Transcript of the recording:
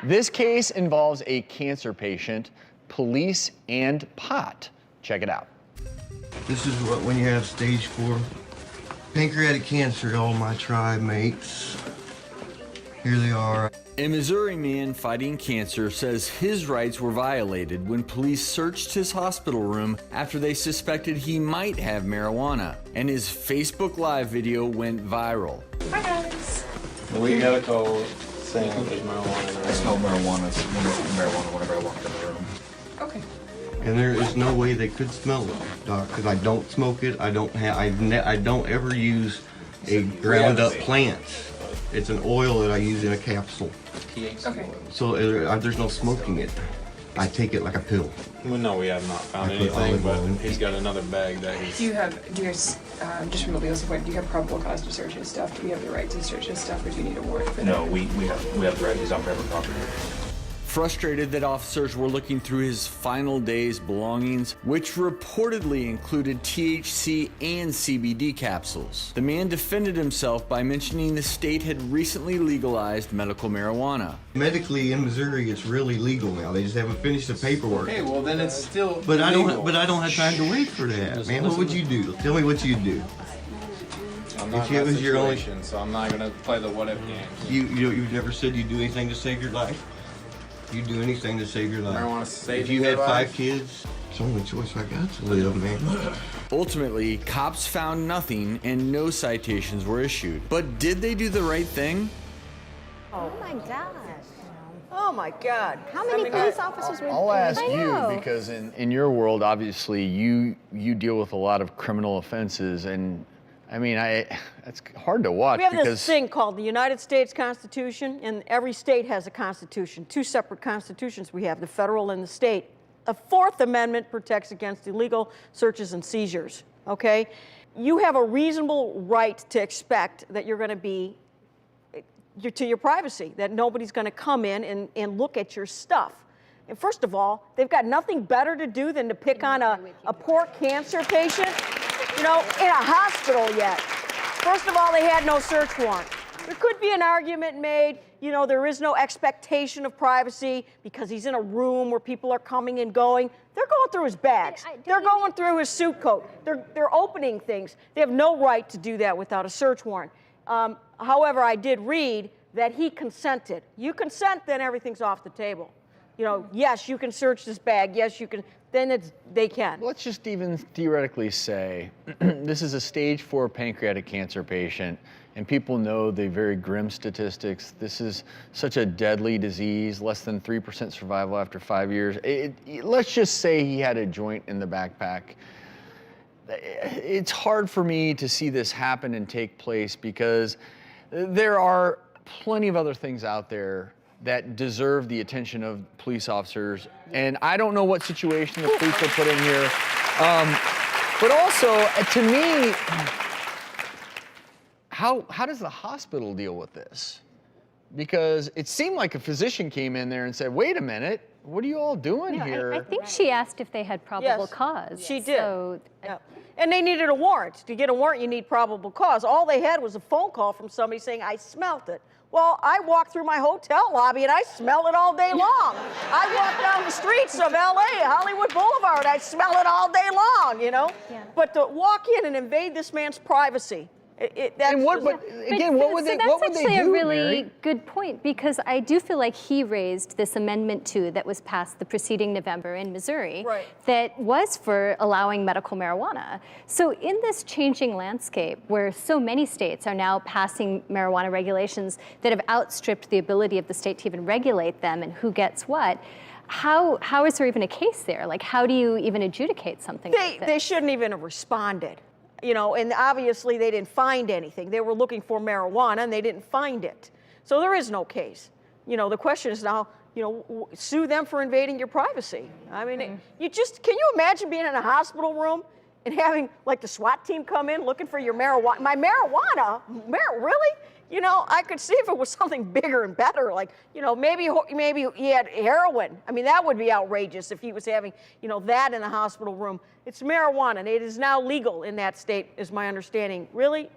This case involves a cancer patient, police, and pot. Check it out. This is what when you have stage 4 pancreatic cancer, all my tribe mates. Here they are. A Missouri man fighting cancer says his rights were violated when police searched his hospital room after they suspected he might have marijuana, and his Facebook Live video went viral. Hi guys. We got a call saying that there's marijuana in the room. I smelled marijuana whenever I walked in the room. Okay. And there is no way they could smell it, Doc, because I don't smoke it. I don't ever use a ground up plant. It's an oil that I use in a capsule. THC Okay. So there's no smoking it. I take it like a pill. Well, no, we have not found I put anything, olive but oil in. he's got another bag that he's... Do you guys, just from a legal standpoint, do you have probable cause to search his stuff? Do you have the right to search his stuff, or do you need a warrant for that? No, we have the right. He's on private property. Frustrated that officers were looking through his final day's belongings, which reportedly included THC and CBD capsules. The man defended himself by mentioning the state had recently legalized medical marijuana. Medically in Missouri, it's really legal now. They just haven't finished the paperwork. Okay, well then it's still But I legal. don't have time to wait for that, man. What would you do? Tell me what you'd do. I'm not If in it that was your only- situation, so I'm not gonna play the what if games. You've never said you'd do anything to save your life? You'd do anything to save your life. Marijuana saving If you your had life? 5 kids, it's the only choice I got to live, man. Ultimately, cops found nothing and no citations were issued. But did they do the right thing? Oh my gosh. Oh my God. How many police officers were I'll ask I you, know. because in your world, obviously, you deal with a lot of criminal offenses, and I mean, it's hard to watch We have because this thing called the United States Constitution, and every state has a constitution. 2 separate constitutions we have, the federal and the state. The 4th Amendment protects against illegal searches and seizures, okay? You have a reasonable right to expect that you're gonna be to your privacy, that nobody's gonna come in and look at your stuff. And first of all, they've got nothing better to do than to pick on a poor cancer patient, you know, in a hospital yet. First of all, they had no search warrant. There could be an argument made, you know, there is no expectation of privacy because he's in a room where people are coming and going. They're going through his bags. They're going through his suit coat. They're opening things. They have no right to do that without a search warrant. However, I did read that he consented. You consent, then everything's off the table. You know, yes, you can search this bag. Yes, you can. Then they can. let's just even theoretically say this is a stage 4 pancreatic cancer patient, and people know the very grim statistics. This is such a deadly disease, less than 3% survival after 5 years. Let's just say he had a joint in the backpack. It's hard for me to see this happen and take place because there are plenty of other things out there that deserve the attention of police officers. And I don't know what situation the police were put in here. But also, to me, how does the hospital deal with this? Because it seemed like a physician came in there and said, wait a minute, what are you all doing here? I think she asked if they had probable cause. She did. So, Yeah. And they needed a warrant. To get a warrant, you need probable cause. All they had was a phone call from somebody saying, I smelt it. Well, I walked through my hotel lobby and I smell it all day long. I walk down the streets of LA, Hollywood Boulevard, I smell it all day long, you know? Yeah. But to walk in and invade this man's privacy, that's And what, but again, what would they do, that's actually a really Mary? good point, because I do feel like he raised this Amendment 2 that was passed the preceding November in Missouri, Right. that was for allowing medical marijuana. So in this changing landscape where so many states are now passing marijuana regulations that have outstripped the ability of the state to even regulate them and who gets what, how is there even a case there? Like, how do you even adjudicate something like this? They shouldn't even have responded. You know, and obviously they didn't find anything. They were looking for marijuana and they didn't find it. So there is no case. You know, the question is now, you know, sue them for invading your privacy. I mean, can you imagine being in a hospital room and having like the SWAT team come in looking for your marijuana? My marijuana? Really? You know, I could see if it was something bigger and better, like, you know, maybe he had heroin. I mean, that would be outrageous if he was having, you know, that in the hospital room. It's marijuana, and it is now legal in that state, is my understanding. Really?